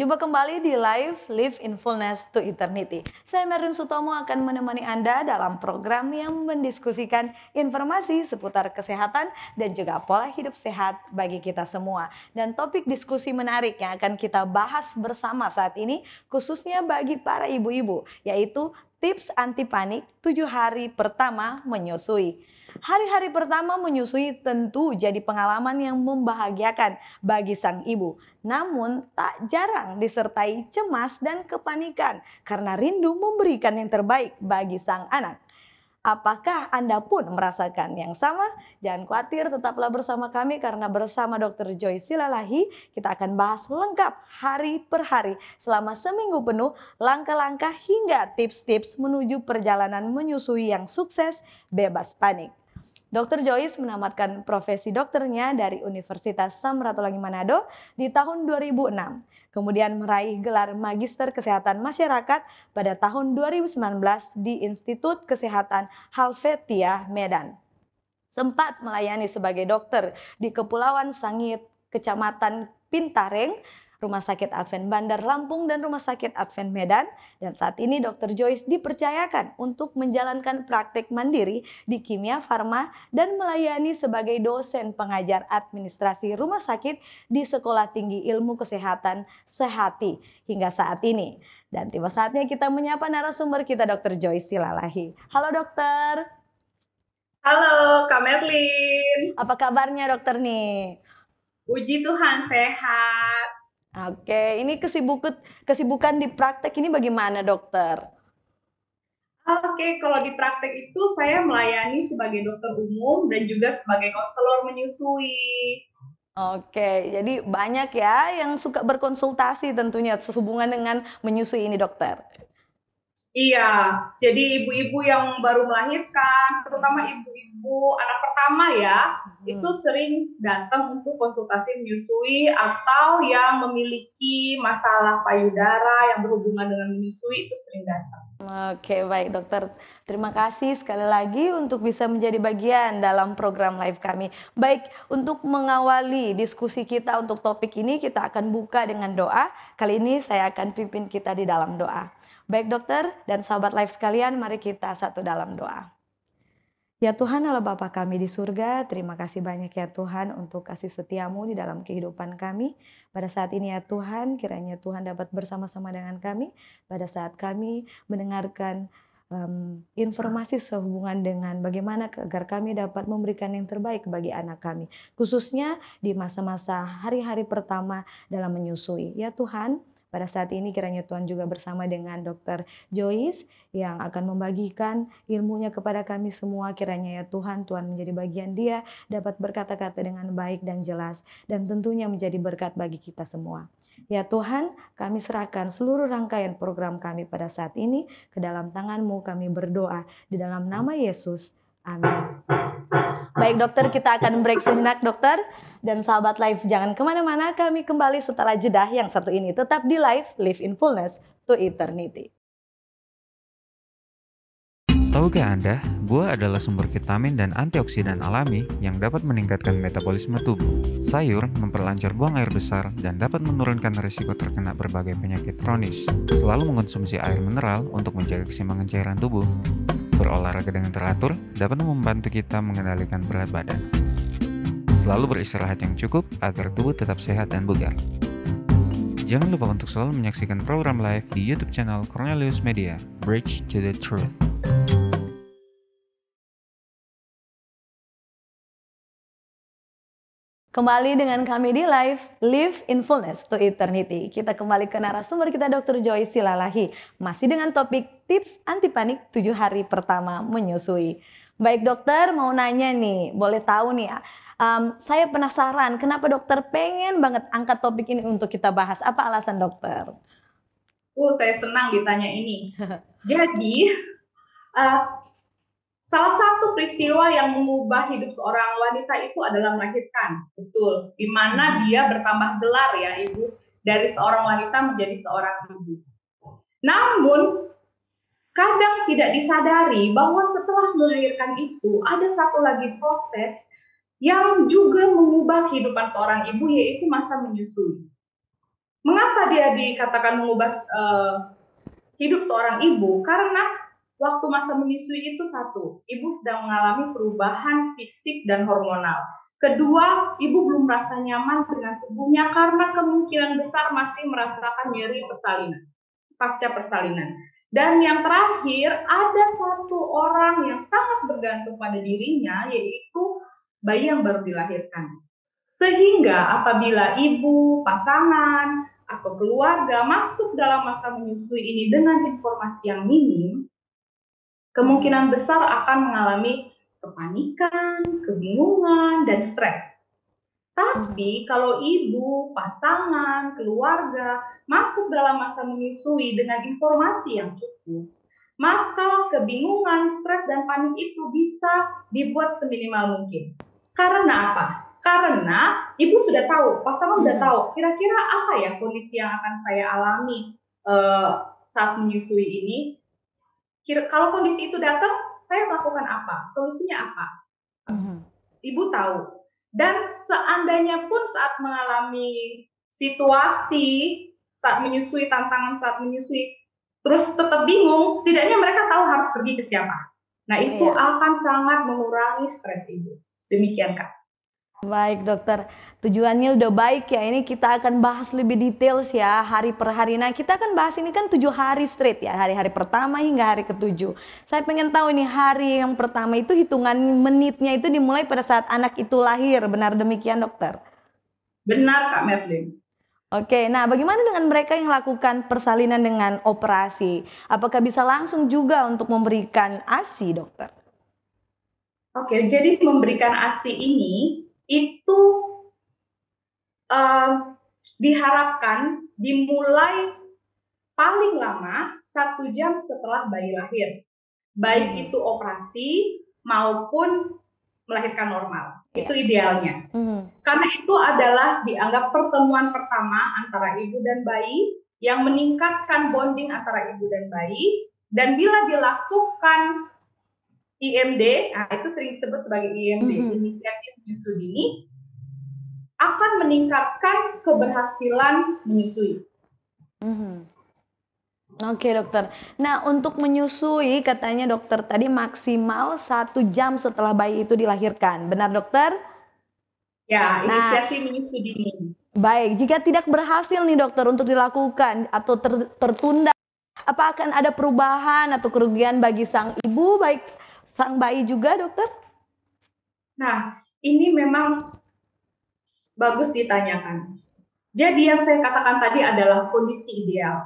Jumpa kembali di Live in Fullness to Eternity. Saya Merlin Sutomo akan menemani Anda dalam program yang mendiskusikan informasi seputar kesehatan dan juga pola hidup sehat bagi kita semua. Dan topik diskusi menarik yang akan kita bahas bersama saat ini khususnya bagi para ibu-ibu, yaitu tips anti panik 7 hari pertama menyusui. Hari-hari pertama menyusui tentu jadi pengalaman yang membahagiakan bagi sang ibu. Namun tak jarang disertai cemas dan kepanikan karena rindu memberikan yang terbaik bagi sang anak. Apakah Anda pun merasakan yang sama? Jangan khawatir, tetaplah bersama kami karena bersama Dr. Joy Silalahi kita akan bahas lengkap hari per hari selama seminggu penuh langkah-langkah hingga tips-tips menuju perjalanan menyusui yang sukses bebas panik. Dr. Joyce menamatkan profesi dokternya dari Universitas Samratulangi Manado di tahun 2006. Kemudian meraih gelar Magister Kesehatan Masyarakat pada tahun 2019 di Institut Kesehatan Helvetia, Medan. Sempat melayani sebagai dokter di Kepulauan Sangit, Kecamatan Pintareng, Rumah Sakit Advent Bandar Lampung dan Rumah Sakit Advent Medan. Dan saat ini Dr. Joyce dipercayakan untuk menjalankan praktek mandiri di Kimia Farma dan melayani sebagai dosen pengajar administrasi rumah sakit di Sekolah Tinggi Ilmu Kesehatan Sehati hingga saat ini. Dan tiba saatnya kita menyapa narasumber kita Dr. Joyce Silalahi. Halo dokter. Halo Kak Merlin. Apa kabarnya dokter nih? Puji Tuhan sehat. Oke, ini kesibukan di praktek ini bagaimana dokter? Oke, kalau di praktek itu saya melayani sebagai dokter umum dan juga sebagai konselor menyusui. Oke, jadi banyak ya yang suka berkonsultasi tentunya sehubungan dengan menyusui ini dokter. Iya, jadi ibu-ibu yang baru melahirkan, terutama ibu-ibu anak pertama ya, itu sering datang untuk konsultasi menyusui atau yang memiliki masalah payudara yang berhubungan dengan menyusui itu sering datang. Oke, baik dokter. Terima kasih sekali lagi untuk bisa menjadi bagian dalam program live kami. Baik, untuk mengawali diskusi kita untuk topik ini kita akan buka dengan doa. Kali ini saya akan pimpin kita di dalam doa. Baik dokter dan sahabat live sekalian, mari kita satu dalam doa. Ya Tuhan Allah Bapa kami di surga, terima kasih banyak ya Tuhan untuk kasih setiamu di dalam kehidupan kami. Pada saat ini ya Tuhan, kiranya Tuhan dapat bersama-sama dengan kami pada saat kami mendengarkan informasi sehubungan dengan bagaimana agar kami dapat memberikan yang terbaik bagi anak kami. Khususnya di masa-masa hari-hari pertama dalam menyusui. Ya Tuhan, pada saat ini kiranya Tuhan juga bersama dengan Dr. Joyce yang akan membagikan ilmunya kepada kami semua. Kiranya ya Tuhan, Tuhan menjadi bagian dia, dapat berkata-kata dengan baik dan jelas, dan tentunya menjadi berkat bagi kita semua. Ya Tuhan, kami serahkan seluruh rangkaian program kami pada saat ini ke dalam tangan-Mu. Kami berdoa di dalam nama Yesus. Amin. Baik dokter, kita akan break sejenak dokter. Dan sahabat live jangan kemana-mana, kami kembali setelah jeda yang satu ini. Tetap di Live in Fullness to Eternity. Tahukah Anda, buah adalah sumber vitamin dan antioksidan alami yang dapat meningkatkan metabolisme tubuh. Sayur memperlancar buang air besar dan dapat menurunkan risiko terkena berbagai penyakit kronis. Selalu mengonsumsi air mineral untuk menjaga keseimbangan cairan tubuh. Berolahraga dengan teratur dapat membantu kita mengendalikan berat badan. Selalu beristirahat yang cukup agar tubuh tetap sehat dan bugar. Jangan lupa untuk selalu menyaksikan program live di YouTube channel Cornelius Media, Bridge to the Truth. Kembali dengan kami di Live in Fullness to Eternity. Kita kembali ke narasumber kita Dr. Joy Silalahi. Masih dengan topik tips anti panik 7 hari pertama menyusui. Baik dokter, mau nanya nih, boleh tahu nih ya. Saya penasaran kenapa dokter pengen banget angkat topik ini untuk kita bahas. Apa alasan dokter? Saya senang ditanya ini. Jadi, salah satu peristiwa yang mengubah hidup seorang wanita itu adalah melahirkan. Betul. Di mana dia bertambah gelar ya Ibu. Dari seorang wanita menjadi seorang ibu. Namun, kadang tidak disadari bahwa setelah melahirkan itu ada satu lagi proses yang juga mengubah kehidupan seorang ibu, yaitu masa menyusui. Mengapa dia dikatakan mengubah hidup seorang ibu? Karena waktu masa menyusui itu satu, ibu sedang mengalami perubahan fisik dan hormonal. Kedua, ibu belum merasa nyaman dengan tubuhnya karena kemungkinan besar masih merasakan nyeri persalinan, pasca persalinan. Dan yang terakhir, ada satu orang yang sangat bergantung pada dirinya, yaitu bayi yang baru dilahirkan. Sehingga apabila ibu, pasangan, atau keluarga masuk dalam masa menyusui ini dengan informasi yang minim, kemungkinan besar akan mengalami kepanikan, kebingungan, dan stres. Tapi kalau ibu, pasangan, keluarga masuk dalam masa menyusui dengan informasi yang cukup, maka kebingungan, stres, dan panik itu bisa dibuat seminimal mungkin. Karena apa? Karena ibu sudah tahu, pasangan sudah tahu kira-kira apa ya kondisi yang akan saya alami saat menyusui ini. Kalau kondisi itu datang, saya melakukan apa? Solusinya apa? Ibu tahu. Dan seandainya pun saat mengalami situasi, saat menyusui, tantangan saat menyusui, terus tetap bingung, setidaknya mereka tahu harus pergi ke siapa. Nah, itu akan sangat mengurangi stres ibu. Demikian, Kak. Baik dokter, tujuannya udah baik ya. Ini kita akan bahas lebih details ya hari per hari. Nah kita akan bahas ini kan 7 hari straight ya, hari-hari pertama hingga hari ke-7. Saya pengen tahu nih hari yang pertama itu hitungan menitnya itu dimulai pada saat anak itu lahir, benar demikian dokter? Benar Kak Merlin. Oke, nah bagaimana dengan mereka yang lakukan persalinan dengan operasi? Apakah bisa langsung juga untuk memberikan ASI dokter? Oke, jadi memberikan ASI ini itu diharapkan dimulai paling lama 1 jam setelah bayi lahir, baik itu operasi maupun melahirkan normal. Itu idealnya. Karena itu adalah dianggap pertemuan pertama antara ibu dan bayi yang meningkatkan bonding antara ibu dan bayi, dan bila dilakukan IMD, nah itu sering disebut sebagai IMD, inisiasi menyusui dini, akan meningkatkan keberhasilan menyusui. Oke dokter. Nah untuk menyusui katanya dokter tadi maksimal 1 jam setelah bayi itu dilahirkan, benar dokter? Ya, inisiasi menyusui dini. Baik, jika tidak berhasil nih dokter untuk dilakukan atau tertunda, apa akan ada perubahan atau kerugian bagi sang ibu, baik sang bayi juga dokter? Nah, ini memang bagus ditanyakan. Jadi yang saya katakan tadi adalah kondisi ideal.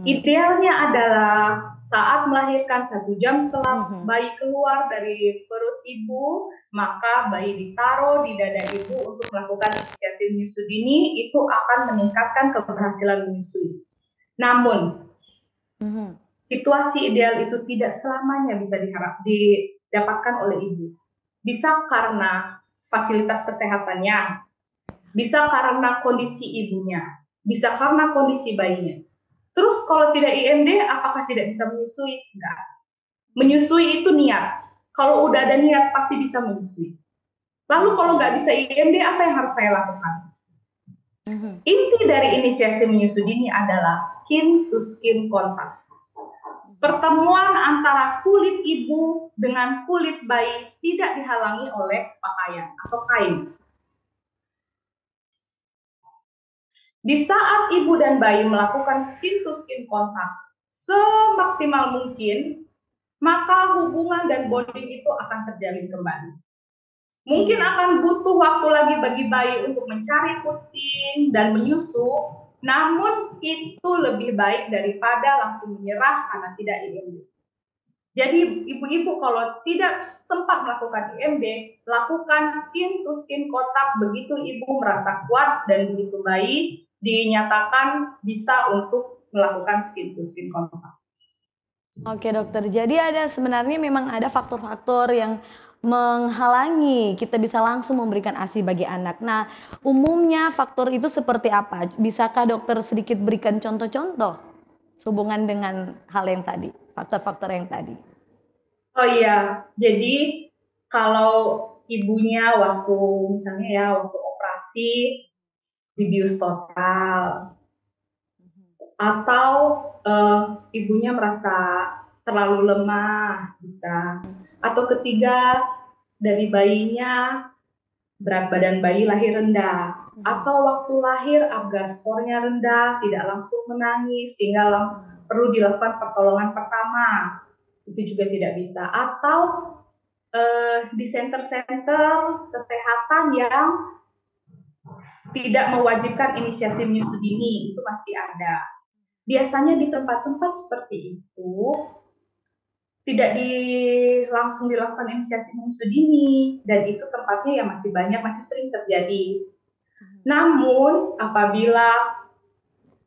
Idealnya adalah saat melahirkan 1 jam setelah bayi keluar dari perut ibu, maka bayi ditaruh di dada ibu untuk melakukan inisiasi menyusui dini, itu akan meningkatkan keberhasilan menyusui. Namun, situasi ideal itu tidak selamanya bisa didapatkan oleh ibu. Bisa karena fasilitas kesehatannya, bisa karena kondisi ibunya, bisa karena kondisi bayinya. Terus kalau tidak IMD, apakah tidak bisa menyusui? Enggak. Menyusui itu niat. Kalau udah ada niat, pasti bisa menyusui. Lalu kalau nggak bisa IMD, apa yang harus saya lakukan? Inti dari inisiasi menyusui dini adalah skin to skin contact. Pertemuan antara kulit ibu dengan kulit bayi tidak dihalangi oleh pakaian atau kain. Di saat ibu dan bayi melakukan skin to skin contact semaksimal mungkin, maka hubungan dan bonding itu akan terjalin kembali. Mungkin akan butuh waktu lagi bagi bayi untuk mencari puting dan menyusu, namun itu lebih baik daripada langsung menyerah karena tidak IMD. Jadi ibu-ibu kalau tidak sempat melakukan IMD, lakukan skin to skin contact begitu ibu merasa kuat dan begitu bayi dinyatakan bisa untuk melakukan skin to skin contact. Oke dokter, jadi ada sebenarnya memang ada faktor-faktor yang menghalangi kita bisa langsung memberikan ASI bagi anak. Nah, umumnya faktor itu seperti apa? Bisakah dokter sedikit berikan contoh-contoh sehubungan dengan hal yang tadi, faktor-faktor yang tadi? Oh iya, jadi kalau ibunya waktu misalnya ya waktu operasi dibius total, atau ibunya merasa terlalu lemah bisa, atau ketiga dari bayinya berat badan bayi lahir rendah, atau waktu lahir Apgar skornya rendah, tidak langsung menangis sehingga perlu dilakukan pertolongan pertama, itu juga tidak bisa, atau di center-center kesehatan yang tidak mewajibkan inisiasi menyusui dini itu masih ada. Biasanya di tempat-tempat seperti itu tidak langsung dilakukan inisiasi menyusui dini, dan itu tempatnya ya masih banyak, masih sering terjadi. Namun apabila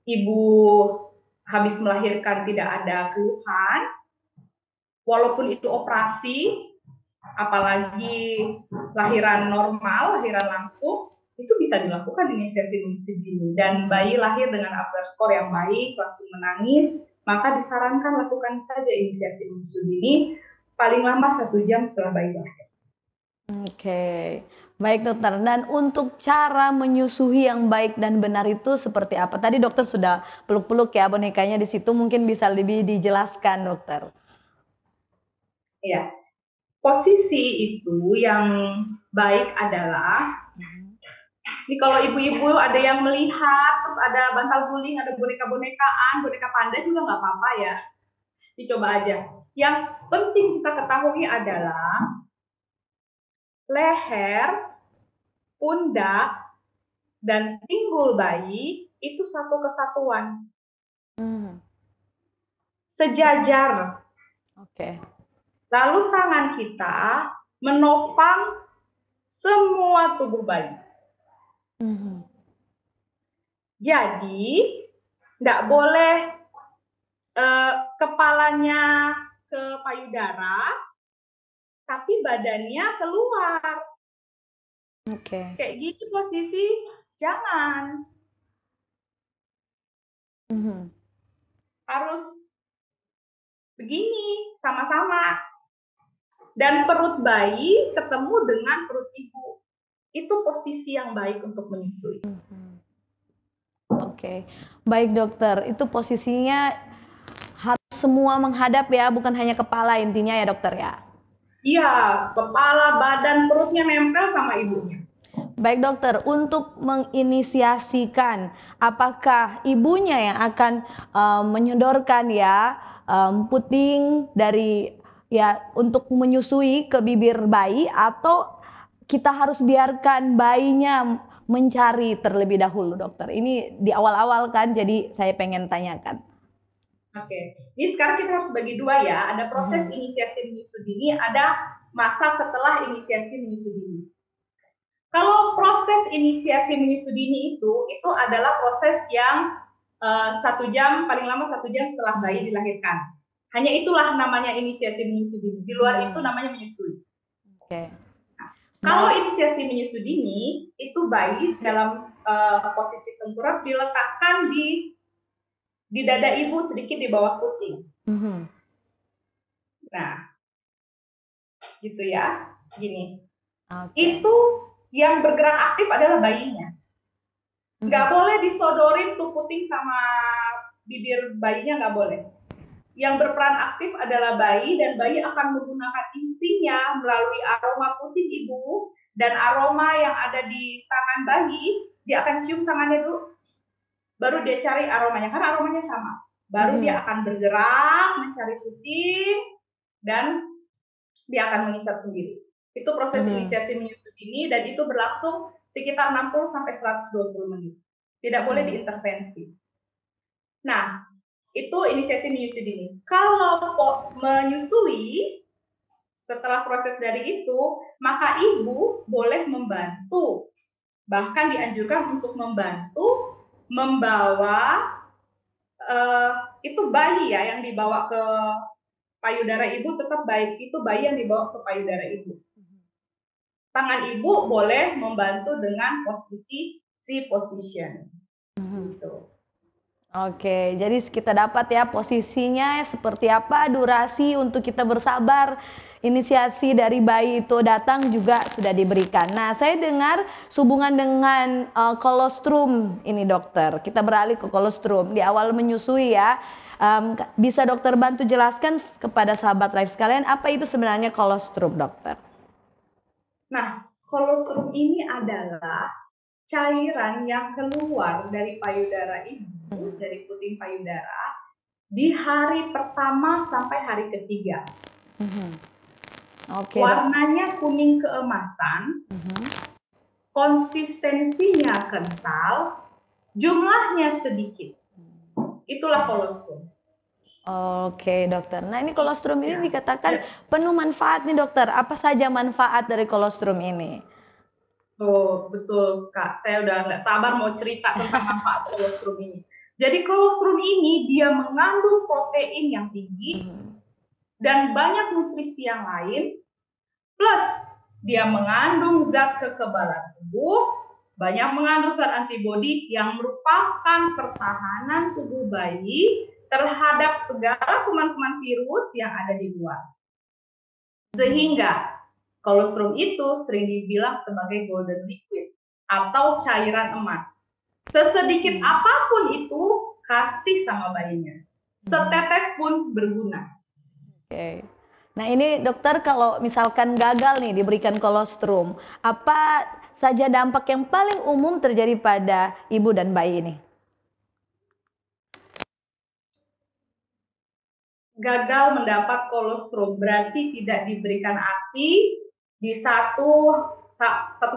ibu habis melahirkan tidak ada keluhan, walaupun itu operasi, apalagi lahiran normal, lahiran langsung, itu bisa dilakukan inisiasi menyusui dini, dan bayi lahir dengan Apgar skor yang baik, langsung menangis, maka disarankan lakukan saja inisiasi menyusui dini paling lama 1 jam setelah bayi lahir. Oke, baik dokter. Dan untuk cara menyusui yang baik dan benar itu seperti apa? Tadi dokter sudah peluk-peluk ya bonekanya di situ, mungkin bisa lebih dijelaskan dokter. Iya, posisi itu yang baik adalah, ini kalau ibu-ibu ada yang melihat, terus ada bantal guling, ada boneka-bonekaan, boneka panda juga nggak apa-apa ya, dicoba aja. Yang penting kita ketahui adalah leher, pundak, dan pinggul bayi itu satu kesatuan, sejajar. Oke. Lalu tangan kita menopang semua tubuh bayi. Jadi nggak boleh kepalanya ke payudara, tapi badannya keluar. Oke. Kayak gini posisi, jangan. Harus begini, sama-sama. Dan perut bayi ketemu dengan perut ibu. Itu posisi yang baik untuk menyusui. Oke, baik dokter. Itu posisinya harus semua menghadap ya, bukan hanya kepala intinya ya dokter ya? Iya, kepala, badan, perutnya nempel sama ibunya. Baik dokter, untuk menginisiasikan, apakah ibunya yang akan menyodorkan ya puding dari ya untuk menyusui ke bibir bayi, atau kita harus biarkan bayinya mencari terlebih dahulu dokter? Ini di awal-awal kan, jadi saya pengen tanyakan. Oke, ini sekarang kita harus bagi dua ya, ada proses inisiasi menyusui dini, ada masa setelah inisiasi menyusui dini. Kalau proses inisiasi menyusui dini itu adalah proses yang 1 jam, paling lama 1 jam setelah bayi dilahirkan. Hanya itulah namanya inisiasi menyusui dini. Di luar itu namanya menyusui. Oke. Kalau inisiasi menyusui dini, itu bayi dalam posisi tengkurap diletakkan di dada ibu sedikit di bawah puting. Nah, gitu ya, gini. Itu yang bergerak aktif adalah bayinya. Nggak boleh disodorin tuh puting sama bibir bayinya, nggak boleh. Yang berperan aktif adalah bayi, dan bayi akan menggunakan instingnya melalui aroma puting ibu dan aroma yang ada di tangan bayi. Dia akan cium tangannya dulu, baru dia cari aromanya, karena aromanya sama. Baru dia akan bergerak mencari puting, dan dia akan mengisap sendiri. Itu proses inisiasi menyusui dini, dan itu berlangsung sekitar 60-120 menit. Tidak boleh diintervensi. Nah, itu inisiasi menyusui dini. Kalau menyusui, setelah proses dari itu, maka ibu boleh membantu. Bahkan dianjurkan untuk membantu membawa itu bayi ya, yang dibawa ke payudara ibu tetap baik, itu bayi yang dibawa ke payudara ibu. Tangan ibu boleh membantu dengan posisi C-position. Gitu. Oke, jadi kita dapat ya posisinya seperti apa, durasi untuk kita bersabar inisiasi dari bayi itu datang juga sudah diberikan. Nah, saya dengar sehubungan dengan kolostrum ini dokter. Kita beralih ke kolostrum di awal menyusui ya. Bisa dokter bantu jelaskan kepada sahabat live sekalian apa itu sebenarnya kolostrum, dokter? Nah, kolostrum ini adalah cairan yang keluar dari payudara ibu, dari puting payudara, di hari pertama sampai hari ketiga. Oke. Warnanya kuning keemasan, konsistensinya kental, jumlahnya sedikit. Itulah kolostrum. Oke dokter. Nah ini kolostrum ini dikatakan penuh manfaat nih dokter. Apa saja manfaat dari kolostrum ini? Oh betul Kak, saya udah nggak sabar mau cerita tentang manfaat kolostrum ini. Jadi kolostrum ini dia mengandung protein yang tinggi dan banyak nutrisi yang lain, plus dia mengandung zat kekebalan tubuh, banyak mengandung zat antibodi yang merupakan pertahanan tubuh bayi terhadap segala kuman-kuman virus yang ada di luar. Sehingga kolostrum itu sering dibilang sebagai golden liquid atau cairan emas. Sesedikit apapun itu kasih sama bayinya. Setetes pun berguna. Oke. Nah ini dokter kalau misalkan gagal nih diberikan kolostrum, apa saja dampak yang paling umum terjadi pada ibu dan bayi ini? Gagal mendapat kolostrum berarti tidak diberikan ASI di satu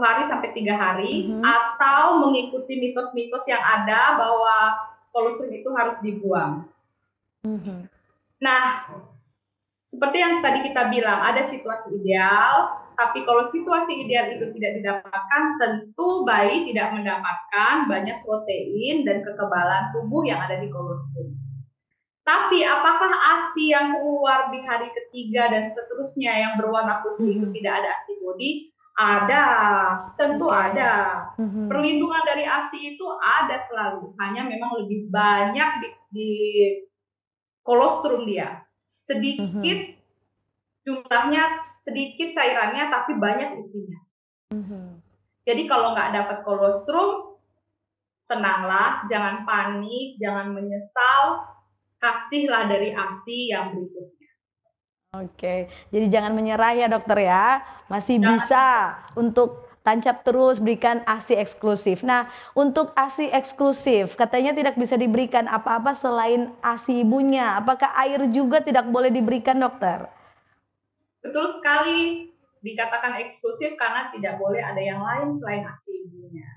hari sampai 3 hari, atau mengikuti mitos-mitos yang ada bahwa kolostrum itu harus dibuang. Nah, seperti yang tadi kita bilang, ada situasi ideal, tapi kalau situasi ideal itu tidak didapatkan, tentu bayi tidak mendapatkan banyak protein dan kekebalan tubuh yang ada di kolostrum. Tapi apakah ASI yang keluar di hari ketiga dan seterusnya yang berwarna putih itu tidak ada antibodi? Ada, tentu ada. Perlindungan dari ASI itu ada selalu, hanya memang lebih banyak di kolostrum dia. Sedikit jumlahnya, sedikit cairannya, tapi banyak isinya. Jadi kalau nggak dapat kolostrum, tenanglah, jangan panik, jangan menyesal. Kasihlah dari ASI yang berikutnya. Oke, jadi jangan menyerah ya dokter ya, masih bisa untuk tancap terus berikan ASI eksklusif. Nah untuk ASI eksklusif katanya tidak bisa diberikan apa-apa selain ASI ibunya, apakah air juga tidak boleh diberikan dokter? Betul sekali, dikatakan eksklusif karena tidak boleh ada yang lain selain ASI ibunya.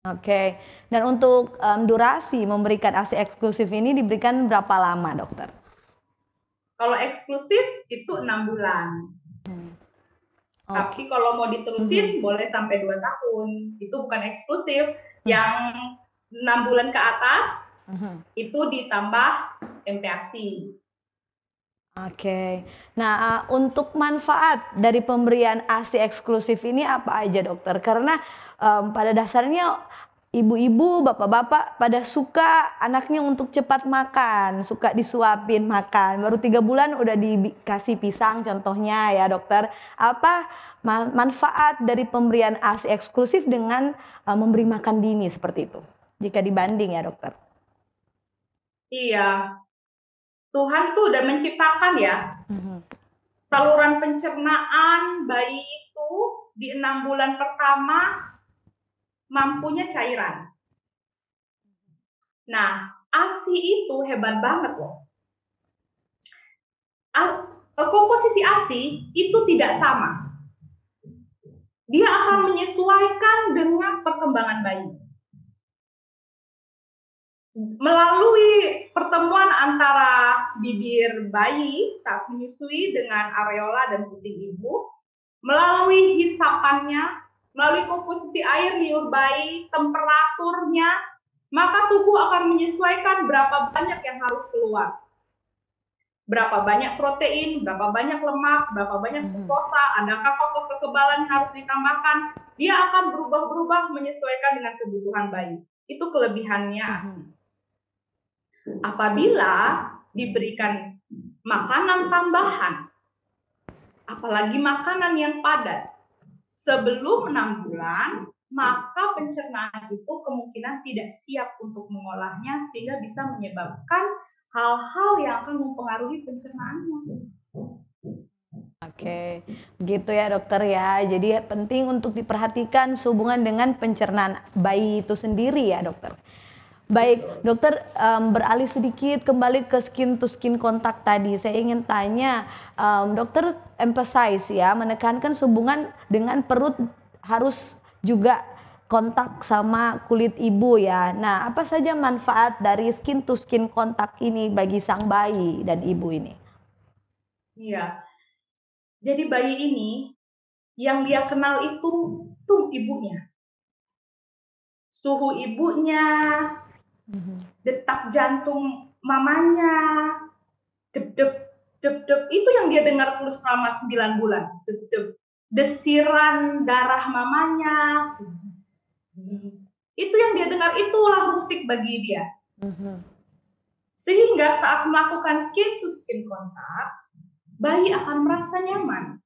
Oke, dan untuk durasi memberikan ASI eksklusif ini diberikan berapa lama dokter? Kalau eksklusif itu 6 bulan. Tapi kalau mau diterusin boleh sampai 2 tahun. Itu bukan eksklusif. Yang 6 bulan ke atas itu ditambah MPASI. Oke, nah untuk manfaat dari pemberian ASI eksklusif ini apa aja dokter? Karena pada dasarnya ibu-ibu, bapak-bapak pada suka anaknya untuk cepat makan, suka disuapin makan. Baru 3 bulan udah dikasih pisang contohnya ya dokter. Apa manfaat dari pemberian ASI eksklusif dengan memberi makan dini seperti itu? Jika dibanding ya dokter. Iya, Tuhan tuh udah menciptakan ya saluran pencernaan bayi itu di 6 bulan pertama mampunya cairan. Nah, ASI itu hebat banget loh. Komposisi ASI itu tidak sama. Dia akan menyesuaikan dengan perkembangan bayi. Melalui pertemuan antara bibir bayi saat menyusui dengan areola dan puting ibu, melalui hisapannya, melalui komposisi air liur bayi, temperaturnya, maka tubuh akan menyesuaikan berapa banyak yang harus keluar. Berapa banyak protein, berapa banyak lemak, berapa banyak sukrosa, adakah faktor kekebalan yang harus ditambahkan. Dia akan berubah-berubah menyesuaikan dengan kebutuhan bayi. Itu kelebihannya ASI. Apabila diberikan makanan tambahan apalagi makanan yang padat sebelum 6 bulan, maka pencernaan itu kemungkinan tidak siap untuk mengolahnya sehingga bisa menyebabkan hal-hal yang akan mempengaruhi pencernaannya. Oke, gitu ya dokter ya. Jadi penting untuk diperhatikan sehubungan dengan pencernaan bayi itu sendiri ya dokter. Baik, dokter, beralih sedikit kembali ke skin to skin kontak tadi. Saya ingin tanya, dokter emphasize ya, menekankan hubungan dengan perut harus juga kontak sama kulit ibu ya. Nah, apa saja manfaat dari skin to skin kontak ini bagi sang bayi dan ibu ini? Iya. Jadi bayi ini yang dia kenal itu tuh ibunya. Suhu ibunya, detak jantung mamanya, dep-dep, dep-dep, itu yang dia dengar terus selama 9 bulan. Dep-dep. Desiran darah mamanya, itu yang dia dengar, itulah musik bagi dia. Sehingga saat melakukan skin to skin kontak, bayi akan merasa nyaman.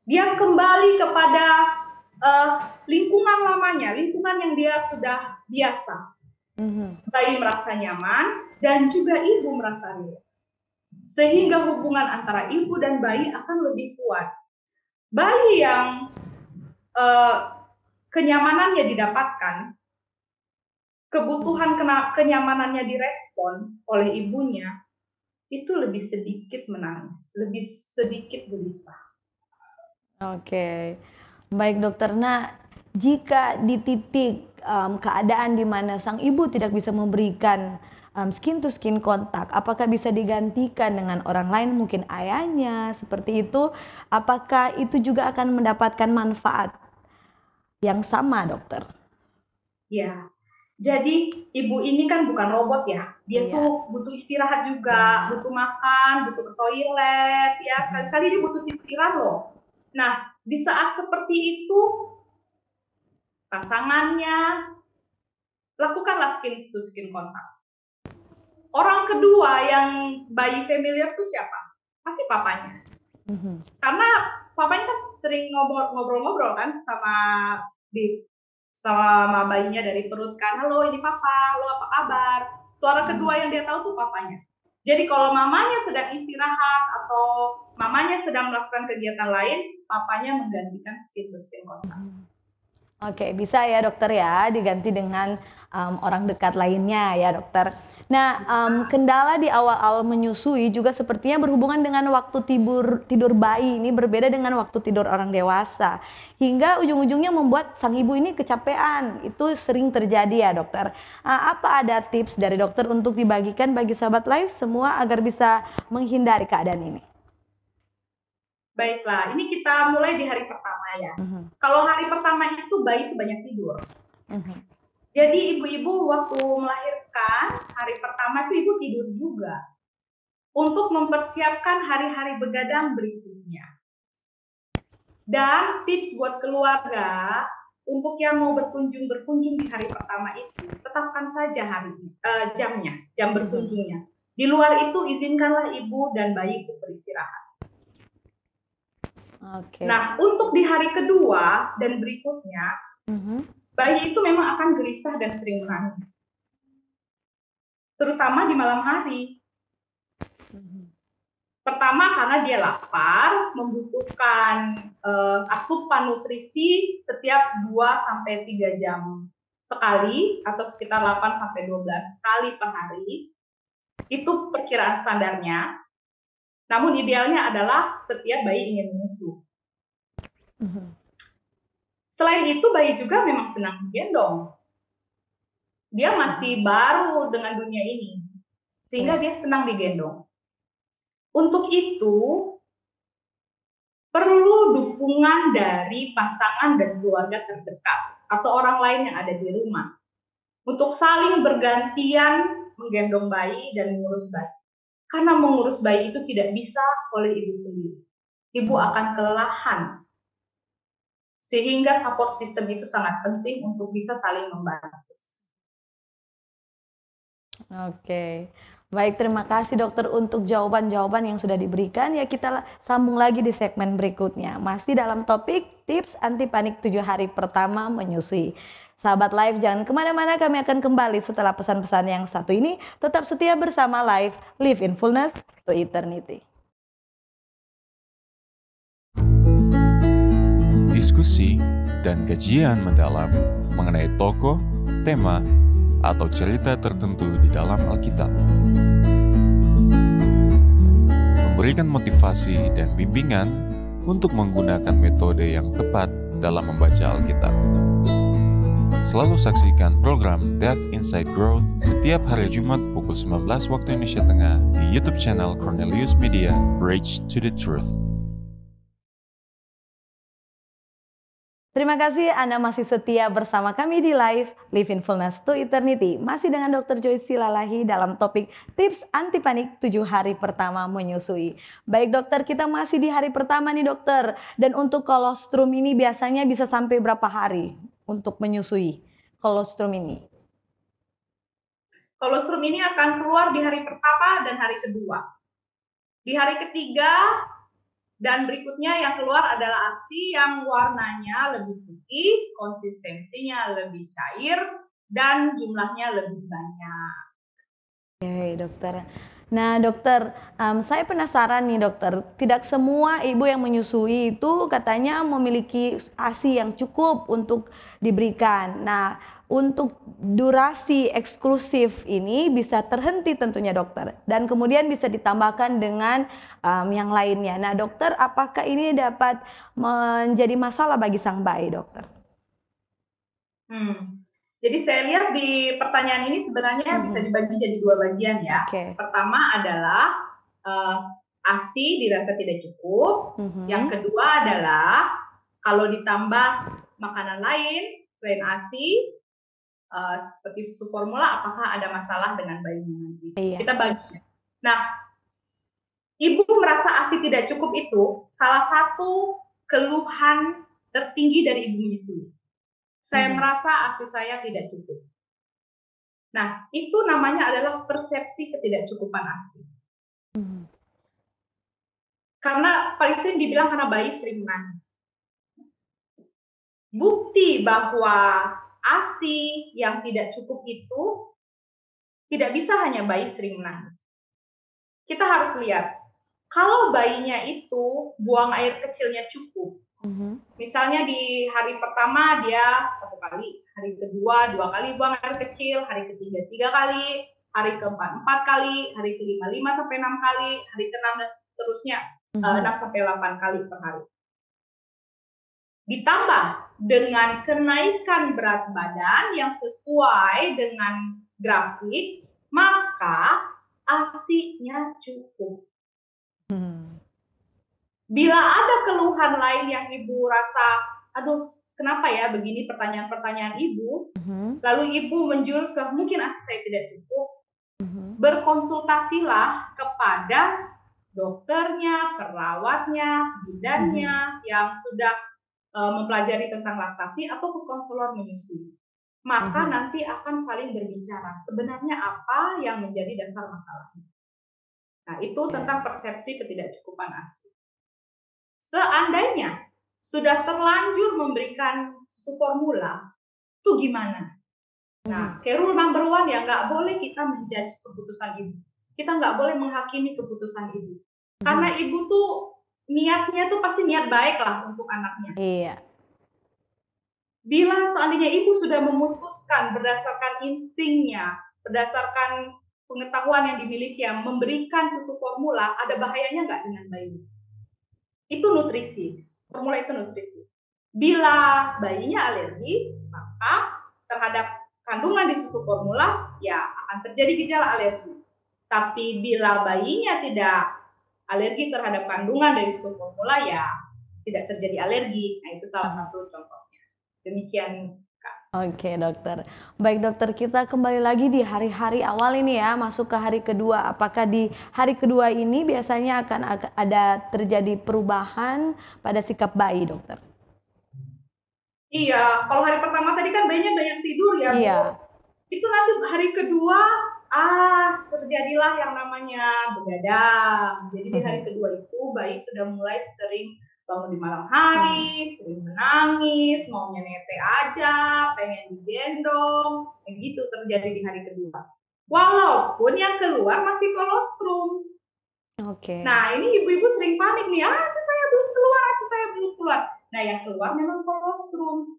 Dia kembali kepada lingkungan lamanya, lingkungan yang dia sudah biasa. Bayi merasa nyaman dan juga ibu merasa rileks. Sehingga hubungan antara ibu dan bayi akan lebih kuat. Bayi yang kenyamanannya didapatkan, kebutuhan kenyamanannya direspon oleh ibunya, itu lebih sedikit menangis, lebih sedikit gelisah. Oke, baik dokter. Nah, jika di titik keadaan di mana sang ibu tidak bisa memberikan skin to skin kontak, apakah bisa digantikan dengan orang lain, mungkin ayahnya, seperti itu? Apakah itu juga akan mendapatkan manfaat yang sama, dokter? Ya, jadi ibu ini kan bukan robot ya, dia tuh butuh istirahat juga, butuh makan, butuh ke toilet, ya sekali-sekali dia butuh istirahat loh. Nah, di saat seperti itu, pasangannya lakukanlah skin to skin kontak. Orang kedua yang bayi familiar tuh siapa? Pasti papanya. Karena papanya kan sering ngobrol-ngobrol kan sama bayinya dari perut kan, halo ini papa, halo apa kabar. Suara kedua yang dia tahu tuh papanya. Jadi kalau mamanya sedang istirahat atau mamanya sedang melakukan kegiatan lain, papanya menggantikan skin to skin kontak. Oke, bisa ya dokter ya, diganti dengan orang dekat lainnya ya dokter. Nah, kendala di awal-awal menyusui juga sepertinya berhubungan dengan waktu tidur bayi ini berbeda dengan waktu tidur orang dewasa. Hingga ujung-ujungnya membuat sang ibu ini kecapean. Itu sering terjadi ya dokter. Apa ada tips dari dokter untuk dibagikan bagi sahabat live semua agar bisa menghindari keadaan ini? Baiklah, ini kita mulai di hari pertama ya. Kalau hari pertama itu bayi itu banyak tidur. Jadi ibu-ibu waktu melahirkan, hari pertama itu ibu tidur juga. Untuk mempersiapkan hari-hari begadang berikutnya. Dan tips buat keluarga, untuk yang mau berkunjung di hari pertama itu, tetapkan saja jamnya, jam berkunjungnya. Di luar itu izinkanlah ibu dan bayi itu beristirahat. Nah, untuk di hari kedua dan berikutnya, bayi itu memang akan gelisah dan sering menangis. Terutama di malam hari. Pertama karena dia lapar, membutuhkan asupan nutrisi setiap 2-3 jam sekali atau sekitar 8-12 kali per hari. Itu perkiraan standarnya. Namun idealnya adalah setiap bayi ingin menyusu. Selain itu bayi juga memang senang digendong. Dia masih baru dengan dunia ini, sehingga dia senang digendong. Untuk itu, perlu dukungan dari pasangan dan keluarga terdekat atau orang lain yang ada di rumah untuk saling bergantian menggendong bayi dan mengurus bayi. Karena mengurus bayi itu tidak bisa oleh ibu sendiri. Ibu akan kelelahan. Sehingga support system itu sangat penting untuk bisa saling membantu. Oke. Baik, terima kasih dokter untuk jawaban-jawaban yang sudah diberikan. Ya, kita sambung lagi di segmen berikutnya. Masih dalam topik tips anti panik 7 hari pertama menyusui. Sahabat Live, jangan kemana-mana, kami akan kembali setelah pesan-pesan yang satu ini. Tetap setia bersama Live, Live in Fullness to Eternity. Diskusi dan kajian mendalam mengenai tokoh, tema, atau cerita tertentu di dalam Alkitab. Memberikan motivasi dan bimbingan untuk menggunakan metode yang tepat dalam membaca Alkitab. Selalu saksikan program Depth Inside Growth setiap hari Jumat pukul 19 waktu Indonesia Tengah di YouTube channel Cornelius Media, Bridge to the Truth. Terima kasih Anda masih setia bersama kami di Live, Live in Fullness to Eternity. Masih dengan Dr. Joyce Lalahi dalam topik tips anti panik 7 hari pertama menyusui. Baik dokter, kita masih di hari pertama nih dokter. Dan untuk kolostrum ini biasanya bisa sampai berapa hari untuk menyusui kolostrum ini? Kolostrum ini akan keluar di hari pertama dan hari kedua. Di hari ketiga dan berikutnya yang keluar adalah ASI yang warnanya lebih putih, konsistensinya lebih cair, dan jumlahnya lebih banyak. Oke dokter. Nah dokter, saya penasaran nih dokter, tidak semua ibu yang menyusui itu katanya memiliki ASI yang cukup untuk diberikan. Nah untuk durasi eksklusif ini bisa terhenti tentunya dokter, dan kemudian bisa ditambahkan dengan yang lainnya. Nah dokter, apakah ini dapat menjadi masalah bagi sang bayi dokter? Jadi saya lihat di pertanyaan ini sebenarnya bisa dibagi jadi dua bagian ya. Pertama adalah ASI dirasa tidak cukup. Yang kedua adalah kalau ditambah makanan lain selain ASI, seperti susu formula, apakah ada masalah dengan bayinya nanti? Iya. Kita bagi. Nah, ibu merasa ASI tidak cukup itu salah satu keluhan tertinggi dari ibu menyusui. Saya merasa ASI saya tidak cukup. Nah, itu namanya adalah persepsi ketidakcukupan ASI. Karena paling sering dibilang karena bayi sering menangis. Bukti bahwa ASI yang tidak cukup itu tidak bisa hanya bayi sering menangis. Kita harus lihat, kalau bayinya itu buang air kecilnya cukup, misalnya di hari pertama dia 1 kali, hari kedua 2 kali buang air kecil, hari ketiga 3 kali, hari keempat 4 kali, hari kelima 5 sampai 6 kali, hari ke-6 dan seterusnya 6 sampai 8 kali per hari. Ditambah dengan kenaikan berat badan yang sesuai dengan grafik, maka ASI-nya cukup. Bila ada keluhan lain yang ibu rasa, aduh kenapa ya begini pertanyaan-pertanyaan ibu, lalu ibu menjurus ke mungkin ASI saya tidak cukup, berkonsultasilah kepada dokternya, perawatnya, bidannya yang sudah mempelajari tentang laktasi atau ke konselor menyusui. Maka nanti akan saling berbicara sebenarnya apa yang menjadi dasar masalahnya. Nah, itu tentang persepsi ketidakcukupan ASI. Seandainya sudah terlanjur memberikan susu formula, itu gimana? Nah, rule number 1 ya, nggak boleh kita menjudge keputusan ibu. Kita nggak boleh menghakimi keputusan ibu. Karena ibu tuh niatnya tuh pasti niat baik lah untuk anaknya. Iya. Bila seandainya ibu sudah memutuskan berdasarkan instingnya, berdasarkan pengetahuan yang dimiliki, yang memberikan susu formula, ada bahayanya nggak dengan bayi? Itu nutrisi. Formula itu nutrisi. Bila bayinya alergi, maka terhadap kandungan di susu formula, ya akan terjadi gejala alergi. Tapi bila bayinya tidak alergi terhadap kandungan dari susu formula, ya tidak terjadi alergi. Nah, itu salah satu contohnya. Demikian, Kak. Oke, dokter. Baik, dokter, kita kembali lagi di hari-hari awal ini ya, masuk ke hari kedua. Apakah di hari kedua ini biasanya akan ada terjadi perubahan pada sikap bayi, dokter? Iya, kalau hari pertama tadi kan bayinya banyak tidur ya, Bu. Iya. Itu nanti hari kedua terjadilah yang namanya begadang. Jadi di hari kedua itu bayi sudah mulai sering bangun di malam hari, sering menangis, maunya nete aja, pengen digendong, kayak gitu terjadi di hari kedua. Walaupun yang keluar masih kolostrum. Oke. Nah, ini ibu-ibu sering panik nih, ASI saya belum keluar, ASI saya belum keluar. Nah, yang keluar memang kolostrum.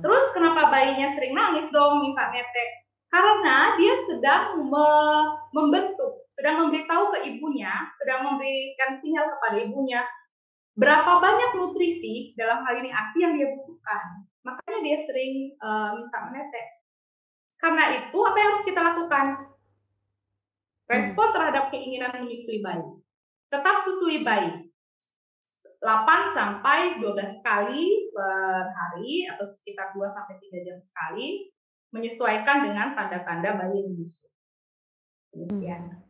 Terus kenapa bayinya sering nangis dong, minta nete? Karena dia sedang membentuk, sedang memberitahu ke ibunya, sedang memberikan sinyal kepada ibunya, berapa banyak nutrisi dalam hal ini ASI yang dia butuhkan. Makanya dia sering minta menete. Karena itu, apa yang harus kita lakukan? Respon terhadap keinginan menyusui bayi. Tetap susui bayi. 8 sampai 12 kali per hari atau sekitar 2 sampai 3 jam sekali, menyesuaikan dengan tanda-tanda bayi menyusui. Demikian.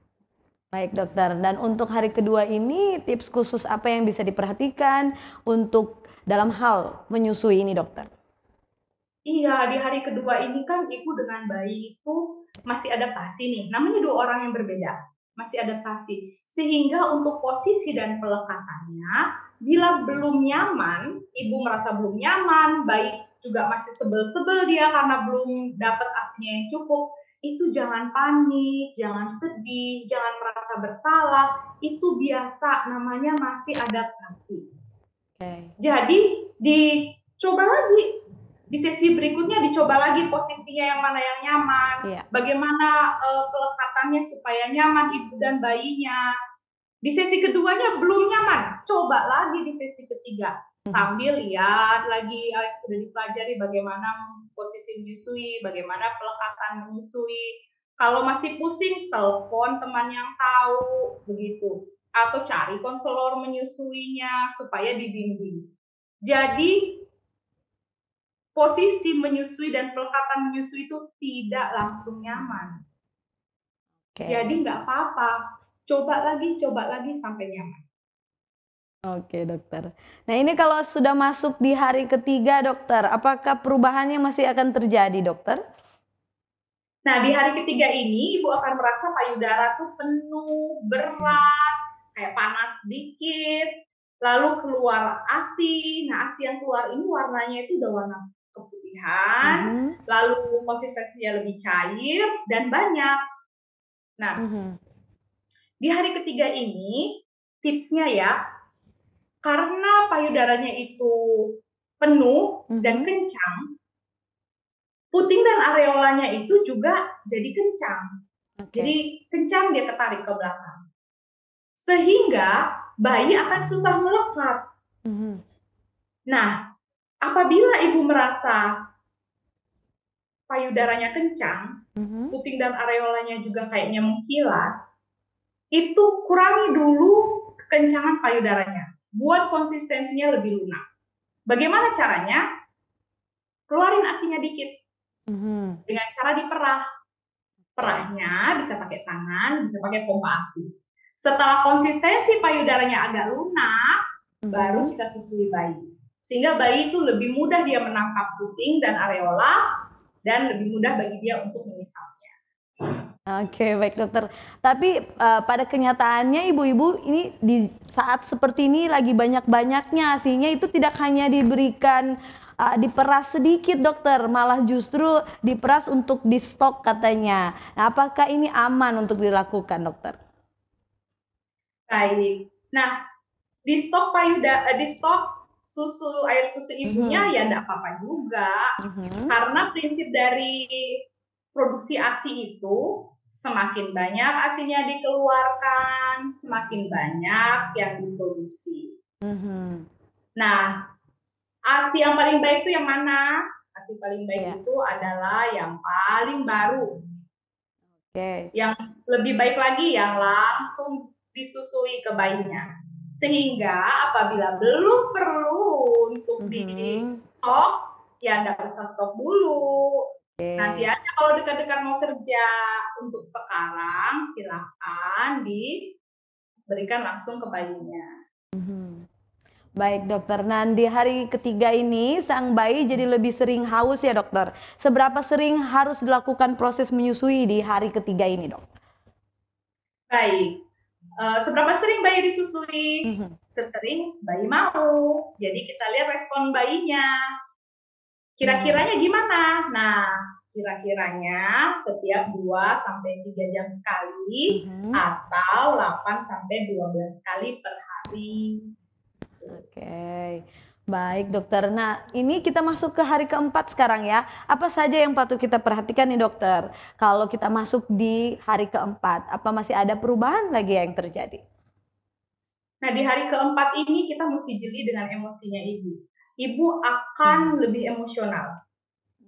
Baik dokter, dan untuk hari kedua ini tips khusus apa yang bisa diperhatikan untuk dalam hal menyusui ini dokter? Iya, di hari kedua ini kan ibu dengan bayi itu masih adaptasi nih, namanya 2 orang yang berbeda, masih adaptasi. Sehingga untuk posisi dan pelekatannya, bila belum nyaman, ibu merasa belum nyaman, bayi juga masih sebel-sebel dia karena belum dapat ASI-nya yang cukup, itu jangan panik, jangan sedih, jangan merasa bersalah, itu biasa, namanya masih adaptasi. Jadi dicoba lagi, di sesi berikutnya dicoba lagi posisinya yang mana yang nyaman, bagaimana pelekatannya supaya nyaman ibu dan bayinya. Di sesi keduanya belum nyaman, coba lagi di sesi ketiga. Sambil lihat lagi yang sudah dipelajari bagaimana posisi menyusui, bagaimana pelekatan menyusui. Kalau masih pusing, telepon teman yang tahu, begitu. Atau cari konselor menyusuinya supaya dibimbing. Jadi posisi menyusui dan pelekatan menyusui itu tidak langsung nyaman. Jadi nggak apa-apa, coba lagi sampai nyaman. Oke dokter. Nah ini kalau sudah masuk di hari ketiga dokter, apakah perubahannya masih akan terjadi dokter? Nah di hari ketiga ini ibu akan merasa payudara tuh penuh, berat, kayak panas sedikit, lalu keluar ASI. Nah ASI yang keluar ini warnanya itu udah warna keputihan, lalu konsistensinya lebih cair dan banyak. Nah di hari ketiga ini tipsnya ya, karena payudaranya itu penuh dan kencang, puting dan areolanya itu juga jadi kencang. Jadi kencang dia ketarik ke belakang. Sehingga bayi akan susah melekat. Nah, apabila ibu merasa payudaranya kencang, puting dan areolanya juga kayaknya mengkilat, itu kurangi dulu kekencangan payudaranya. Buat konsistensinya lebih lunak. Bagaimana caranya? Keluarin ASI-nya dikit. Dengan cara diperah. Perahnya bisa pakai tangan, bisa pakai pompa ASI. Setelah konsistensi payudaranya agak lunak, baru kita susui bayi. Sehingga bayi itu lebih mudah dia menangkap puting dan areola, dan lebih mudah bagi dia untuk menyisapnya. Oke, baik dokter. Tapi pada kenyataannya ibu-ibu ini di saat seperti ini lagi banyak-banyaknya ASI-nya itu tidak hanya diberikan diperas sedikit dokter, malah justru diperas untuk di stok katanya. Nah, apakah ini aman untuk dilakukan dokter? Baik. Nah, di stok susu air susu ibunya ya enggak apa-apa juga. Karena prinsip dari produksi ASI itu semakin banyak ASI-nya dikeluarkan, semakin banyak yang diproduksi. Nah, ASI yang paling baik itu yang mana? ASI paling baik itu adalah yang paling baru. Yang lebih baik lagi yang langsung disusui ke bayinya. Sehingga apabila belum perlu untuk di stok, ya enggak usah stok dulu. Nanti aja kalau dekat-dekat mau kerja. Untuk sekarang silahkan diberikan langsung ke bayinya. Baik dokter, nah di hari ketiga ini sang bayi jadi lebih sering haus ya dokter. Seberapa sering harus dilakukan proses menyusui di hari ketiga ini dok? Baik, seberapa sering bayi disusui? Mhm. Sesering bayi mau. Jadi kita lihat respon bayinya. Kira-kiranya gimana? Nah, kira-kiranya setiap 2 sampai 3 jam sekali Mhm. atau 8 sampai 12 kali per hari. Oke, baik dokter. Nah, ini kita masuk ke hari keempat sekarang ya. Apa saja yang patut kita perhatikan nih dokter? Kalau kita masuk di hari keempat, apa masih ada perubahan lagi yang terjadi? Nah, di hari keempat ini kita mesti jeli dengan emosinya ibu. Ibu akan lebih emosional.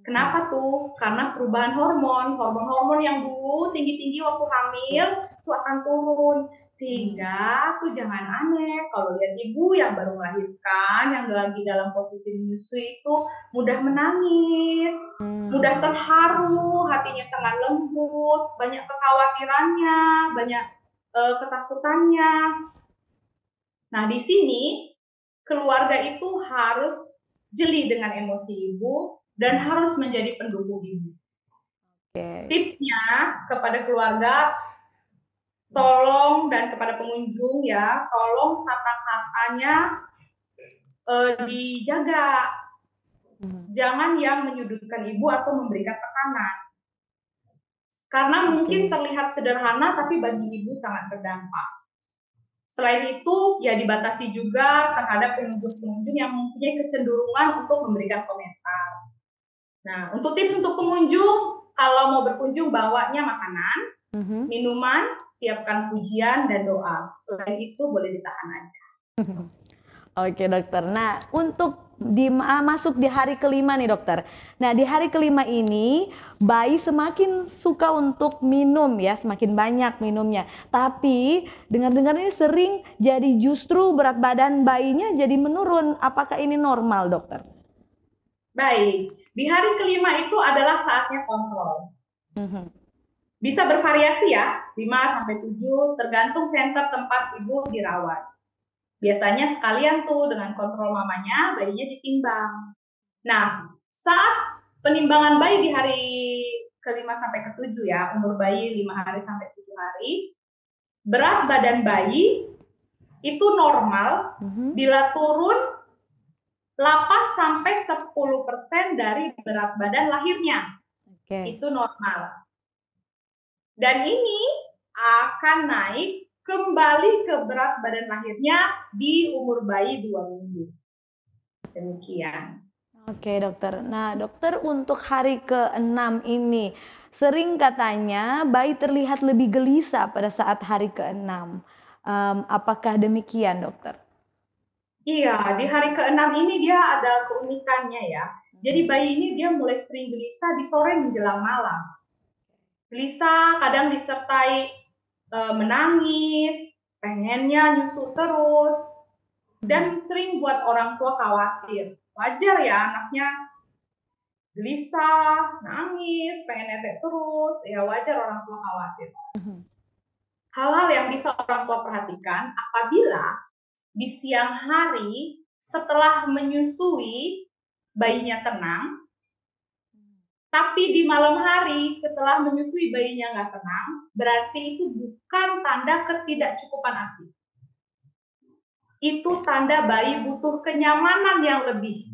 Kenapa tuh? Karena perubahan hormon yang dulu tinggi-tinggi waktu hamil itu akan turun. Sehingga tuh jangan aneh kalau lihat ibu yang baru melahirkan, yang lagi dalam posisi menyusui itu mudah menangis, mudah terharu, hatinya sangat lembut, banyak kekhawatirannya, banyak ketakutannya. Nah, di sini keluarga itu harus jeli dengan emosi ibu dan harus menjadi pendukung ibu. Oke. Tipsnya kepada keluarga, tolong dan kepada pengunjung ya, tolong kata-katanya dijaga. Jangan yang menyudutkan ibu atau memberikan tekanan. Karena mungkin terlihat sederhana tapi bagi ibu sangat berdampak. Selain itu, ya dibatasi juga terhadap pengunjung-pengunjung yang mempunyai kecenderungan untuk memberikan komentar. Nah, untuk tips untuk pengunjung, kalau mau berkunjung bawanya makanan, minuman, siapkan pujian dan doa. Selain itu boleh ditahan aja. Oke dokter. Nah, untuk masuk di hari kelima nih dokter. Nah, di hari kelima ini bayi semakin suka untuk minum ya, semakin banyak minumnya. Tapi dengar-dengar ini sering jadi justru berat badan bayinya jadi menurun. Apakah ini normal dokter? Baik, di hari kelima itu adalah saatnya kontrol. Bisa bervariasi ya, 5-7 tergantung center tempat ibu dirawat. Biasanya sekalian tuh dengan kontrol mamanya, bayinya ditimbang. Nah, saat penimbangan bayi di hari ke-5 sampai ke-7 ya, umur bayi 5 hari sampai 7 hari, berat badan bayi itu normal bila turun 8-10% dari berat badan lahirnya. Itu normal. Dan ini akan naik kembali ke berat badan lahirnya di umur bayi 2 minggu. Demikian. Oke dokter. Nah dokter, untuk hari ke-6 ini sering katanya bayi terlihat lebih gelisah pada saat hari ke-6. Apakah demikian dokter? Iya, di hari ke-6 ini dia ada keunikannya ya. Jadi bayi ini dia mulai sering gelisah di sore menjelang malam. Gelisah kadang disertai menangis, pengennya nyusu terus, dan sering buat orang tua khawatir. Wajar ya anaknya gelisah, nangis, pengen netek terus, ya wajar orang tua khawatir. Hal-hal yang bisa orang tua perhatikan apabila di siang hari setelah menyusui bayinya tenang, tapi di malam hari setelah menyusui bayinya nggak tenang, berarti itu bukan tanda ketidakcukupan ASI. Itu tanda bayi butuh kenyamanan yang lebih.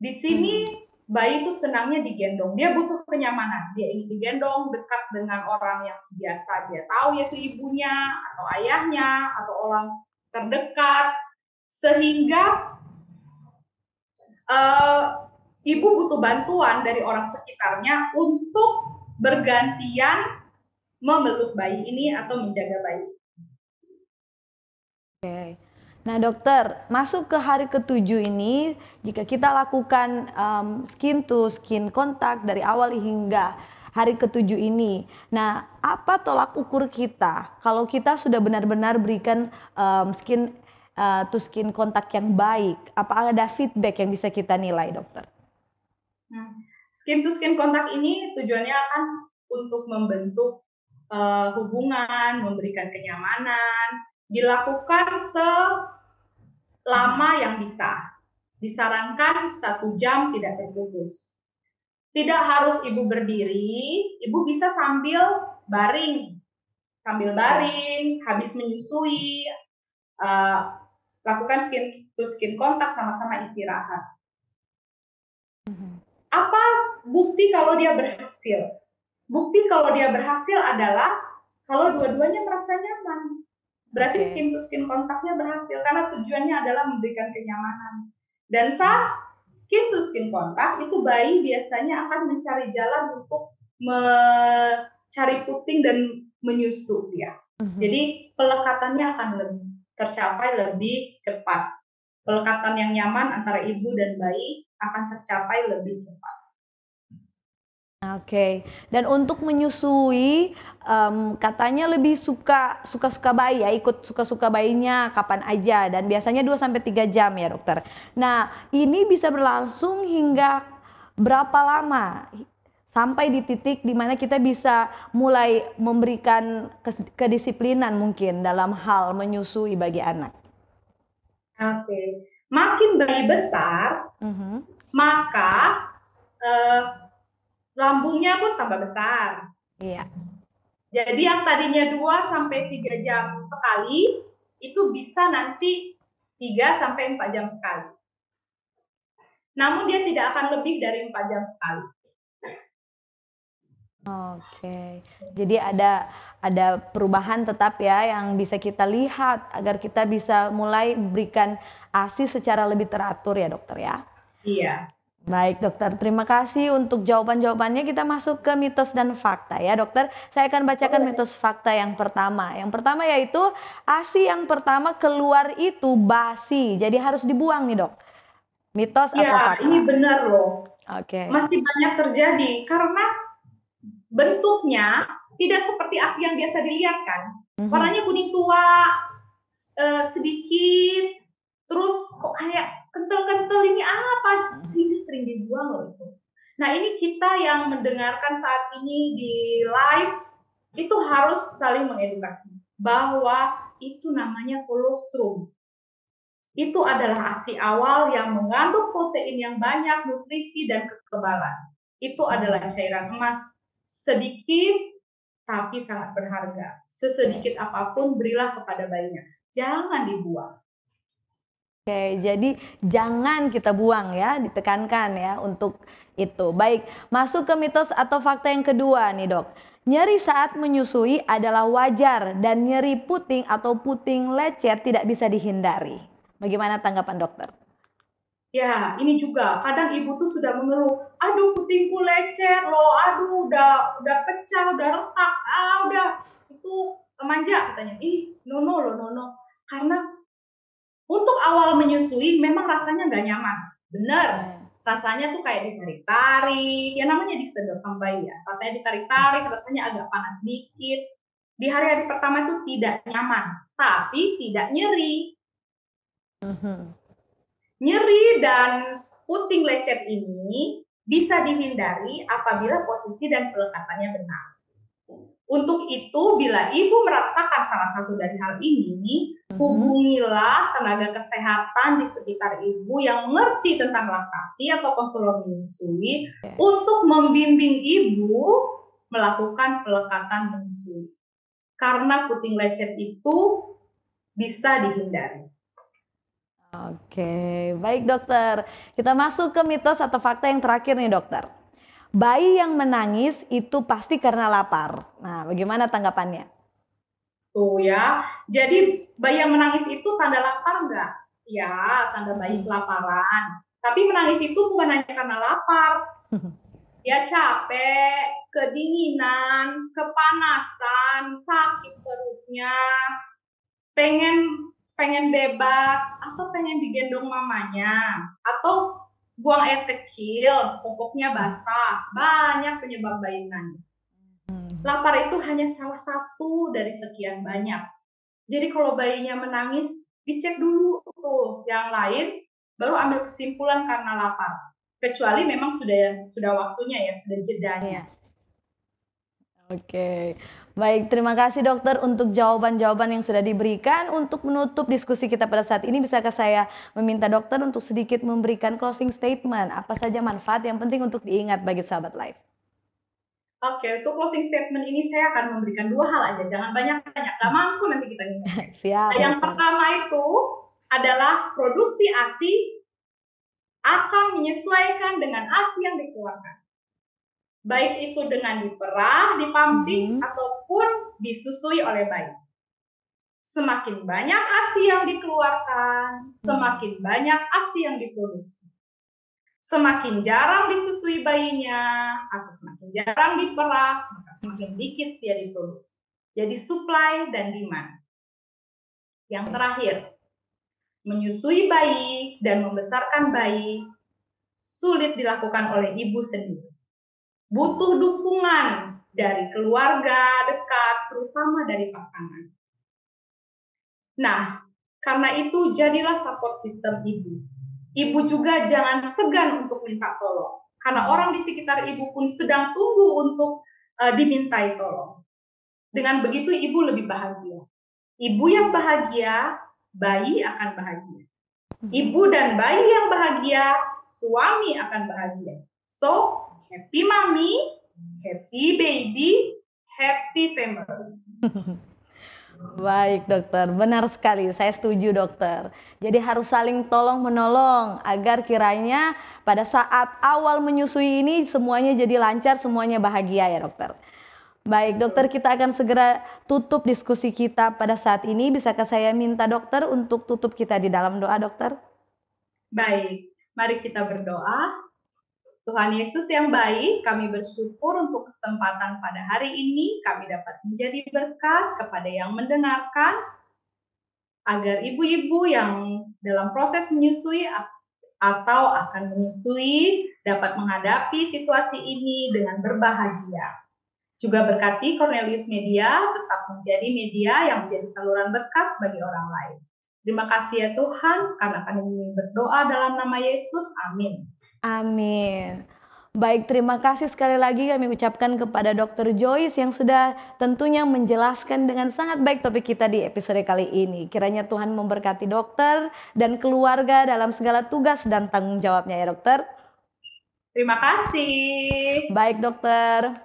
Di sini bayi itu senangnya digendong, dia butuh kenyamanan, dia ingin digendong dekat dengan orang yang biasa dia tahu, yaitu ibunya atau ayahnya atau orang terdekat, sehingga ibu butuh bantuan dari orang sekitarnya untuk bergantian memeluk bayi ini atau menjaga bayi. Oke. Nah dokter, masuk ke hari ke-7 ini, jika kita lakukan skin to skin kontak dari awal hingga hari ke-7 ini, nah apa tolak ukur kita kalau kita sudah benar-benar berikan skin to skin kontak yang baik? Apa ada feedback yang bisa kita nilai dokter? Skin to skin kontak ini tujuannya akan untuk membentuk hubungan, memberikan kenyamanan, dilakukan lama yang bisa. Disarankan 1 jam tidak terputus. Tidak harus ibu berdiri, ibu bisa sambil baring. Habis menyusui, lakukan skin to skin kontak, sama-sama istirahat. Apa bukti kalau dia berhasil? Bukti kalau dia berhasil adalah kalau dua-duanya merasa nyaman. Berarti skin to skin kontaknya berhasil karena tujuannya adalah memberikan kenyamanan. Dan saat skin to skin kontak itu bayi biasanya akan mencari jalan untuk mencari puting dan menyusu dia. Jadi pelekatannya akan tercapai lebih cepat. Pelekatan yang nyaman antara ibu dan bayi akan tercapai lebih cepat. Oke, dan untuk menyusui katanya lebih suka bayi ya, ikut suka bayinya kapan aja dan biasanya 2-3 jam ya dokter. Nah ini bisa berlangsung hingga berapa lama sampai di titik dimana kita bisa mulai memberikan kedisiplinan mungkin dalam hal menyusui bagi anak? Oke, makin bayi besar maka lambungnya pun tambah besar. Iya. Jadi yang tadinya 2-3 jam sekali, itu bisa nanti 3-4 jam sekali. Namun dia tidak akan lebih dari 4 jam sekali. Oke, jadi ada perubahan tetap ya yang bisa kita lihat agar kita bisa mulai berikan ASI secara lebih teratur ya dokter ya. Iya. Baik dokter, terima kasih untuk jawaban-jawabannya. Kita masuk ke mitos dan fakta ya dokter. Saya akan bacakan mitos fakta yang pertama. Yang pertama yaitu ASI yang pertama keluar itu basi, jadi harus dibuang nih dok. Mitos atau fakta? Ini benar loh. Oke. Masih banyak terjadi karena bentuknya tidak seperti ASI yang biasa dilihat kan. Warnanya kuning tua, sedikit, terus kok kayak kental-kental, ini apa? Ini sering dibuang loh itu. Nah ini kita yang mendengarkan saat ini di live itu harus saling mengedukasi bahwa itu namanya kolostrum. Itu adalah ASI awal yang mengandung protein yang banyak, nutrisi dan kekebalan. Itu adalah cairan emas, sedikit tapi sangat berharga. Sesedikit apapun berilah kepada bayinya, jangan dibuang. Oke, jadi jangan kita buang ya, ditekankan ya untuk itu. Baik, masuk ke mitos atau fakta yang kedua nih dok. Nyeri saat menyusui adalah wajar dan nyeri puting atau puting lecet tidak bisa dihindari. Bagaimana tanggapan dokter? Ya, ini juga kadang ibu tuh sudah mengeluh, aduh putingku lecet loh, aduh udah pecah, udah retak, udah itu manja katanya. No. Karena untuk awal menyusui memang rasanya nggak nyaman, bener. Rasanya tuh kayak ditarik-tarik, ya namanya disedot sama bayi ya. Rasanya ditarik-tarik, rasanya agak panas sedikit. Di hari-hari pertama itu tidak nyaman, tapi tidak nyeri. Nyeri dan puting lecet ini bisa dihindari apabila posisi dan pelekatannya benar. Untuk itu, bila ibu merasakan salah satu dari hal ini, hubungilah tenaga kesehatan di sekitar ibu yang mengerti tentang laktasi atau konselor menyusui untuk membimbing ibu melakukan pelekatan menyusui. Karena puting lecet itu bisa dihindari. Oke, baik dokter. Kita masuk ke mitos atau fakta yang terakhir nih dokter. Bayi yang menangis itu pasti karena lapar. Nah, bagaimana tanggapannya? Tuh ya, jadi bayi yang menangis itu tanda lapar enggak? Ya, tanda bayi kelaparan. Tapi menangis itu bukan hanya karena lapar. Ya capek, kedinginan, kepanasan, sakit perutnya, pengen bebas, atau pengen digendong mamanya, atau buang air kecil, popoknya basah, banyak penyebab bayi menangis. Lapar itu hanya salah satu dari sekian banyak. Jadi kalau bayinya menangis, dicek dulu tuh yang lain, baru ambil kesimpulan karena lapar. Kecuali memang sudah waktunya ya, sudah jedanya. Oke, Baik, terima kasih dokter untuk jawaban-jawaban yang sudah diberikan. Untuk menutup diskusi kita pada saat ini, bisakah saya meminta dokter untuk sedikit memberikan closing statement? Apa saja manfaat yang penting untuk diingat bagi sahabat live? Oke, untuk closing statement ini saya akan memberikan 2 hal aja, jangan banyak-banyak, gak mampu nanti kita ingat. Siap. Nah, yang pertama itu adalah produksi ASI akan menyesuaikan dengan ASI yang dikeluarkan. Baik itu dengan diperah, dipumping, ataupun disusui oleh bayi. Semakin banyak ASI yang dikeluarkan, semakin banyak ASI yang diproduksi. Semakin jarang disusui bayinya, atau semakin jarang diperah, maka semakin dikit dia diproduksi. Jadi supply dan demand. Yang terakhir, menyusui bayi dan membesarkan bayi sulit dilakukan oleh ibu sendiri. Butuh dukungan dari keluarga dekat, terutama dari pasangan. Nah, karena itu jadilah support system ibu. Ibu juga jangan segan untuk minta tolong, karena orang di sekitar ibu pun sedang tunggu untuk dimintai tolong. Dengan begitu ibu lebih bahagia. Ibu yang bahagia, bayi akan bahagia. Ibu dan bayi yang bahagia, suami akan bahagia. So, happy mommy, happy baby, happy family. Baik dokter, benar sekali, saya setuju dokter. Jadi harus saling tolong menolong agar kiranya pada saat awal menyusui ini semuanya jadi lancar, semuanya bahagia ya dokter. Baik dokter, kita akan segera tutup diskusi kita pada saat ini. Bisakah saya minta dokter untuk tutup kita di dalam doa dokter? Baik, mari kita berdoa. Tuhan Yesus yang baik, kami bersyukur untuk kesempatan pada hari ini kami dapat menjadi berkat kepada yang mendengarkan, agar ibu-ibu yang dalam proses menyusui atau akan menyusui dapat menghadapi situasi ini dengan berbahagia. Juga berkati Cornelius Media tetap menjadi media yang menjadi saluran berkat bagi orang lain. Terima kasih ya Tuhan, karena kami berdoa dalam nama Yesus. Amin. Amin. Baik, terima kasih sekali lagi kami ucapkan kepada Dr. Joyce yang sudah tentunya menjelaskan dengan sangat baik topik kita di episode kali ini. Kiranya Tuhan memberkati dokter dan keluarga dalam segala tugas dan tanggung jawabnya ya dokter. Terima kasih. Baik dokter.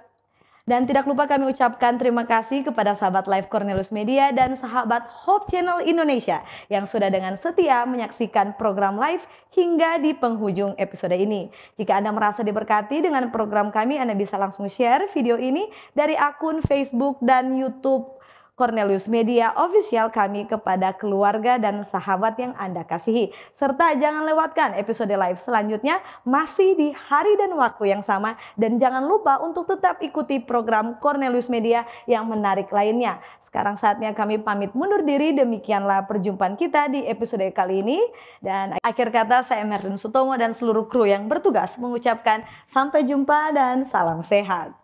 Dan tidak lupa kami ucapkan terima kasih kepada sahabat Live Cornelius Media dan sahabat Hope Channel Indonesia yang sudah dengan setia menyaksikan program live hingga di penghujung episode ini. Jika Anda merasa diberkati dengan program kami, Anda bisa langsung share video ini dari akun Facebook dan YouTube Cornelius Media Official kami kepada keluarga dan sahabat yang Anda kasihi. Serta jangan lewatkan episode live selanjutnya masih di hari dan waktu yang sama. Dan jangan lupa untuk tetap ikuti program Cornelius Media yang menarik lainnya. Sekarang saatnya kami pamit mundur diri. Demikianlah perjumpaan kita di episode kali ini. Dan akhir kata saya Merlin Sutomo dan seluruh kru yang bertugas mengucapkan sampai jumpa dan salam sehat.